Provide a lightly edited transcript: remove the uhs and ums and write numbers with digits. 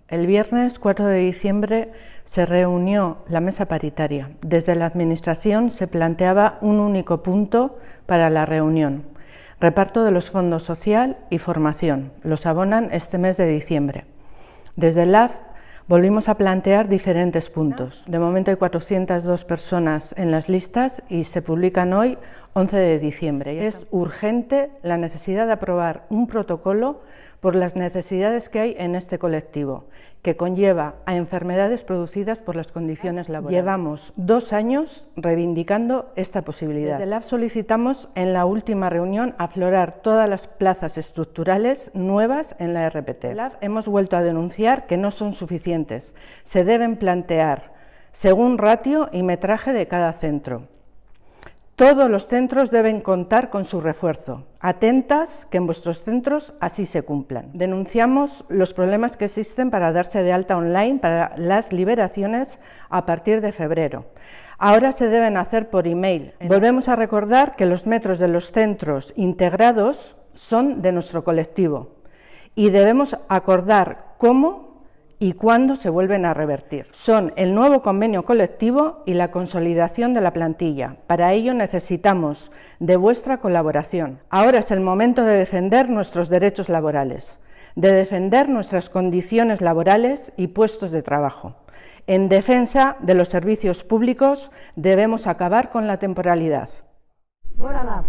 El viernes 4 de diciembre se reunió la mesa paritaria. Desde la Administración se planteaba un único punto para la reunión: reparto de los fondos social y formación. Los abonan este mes de diciembre. Desde el LAF volvimos a plantear diferentes puntos. De momento hay 402 personas en las listas y se publican hoy, 11 de diciembre. Es urgente la necesidad de aprobar un protocolo por las necesidades que hay en este colectivo, que conlleva a enfermedades producidas por las condiciones laborales. Llevamos 2 años reivindicando esta posibilidad. Desde el LAF solicitamos en la última reunión aflorar todas las plazas estructurales nuevas en la RPT. En el LAF hemos vuelto a denunciar que no son suficientes. Se deben plantear según ratio y metraje de cada centro. Todos los centros deben contar con su refuerzo. Atentas que en vuestros centros así se cumplan. Denunciamos los problemas que existen para darse de alta online para las liberaciones a partir de febrero. Ahora se deben hacer por email. Volvemos a recordar que los metros de los centros integrados son de nuestro colectivo y debemos acordar cómo y cuándo se vuelven a revertir. Son el nuevo convenio colectivo y la consolidación de la plantilla. Para ello necesitamos de vuestra colaboración. Ahora es el momento de defender nuestros derechos laborales, de defender nuestras condiciones laborales y puestos de trabajo. En defensa de los servicios públicos debemos acabar con la temporalidad. ¡Fuera LAF!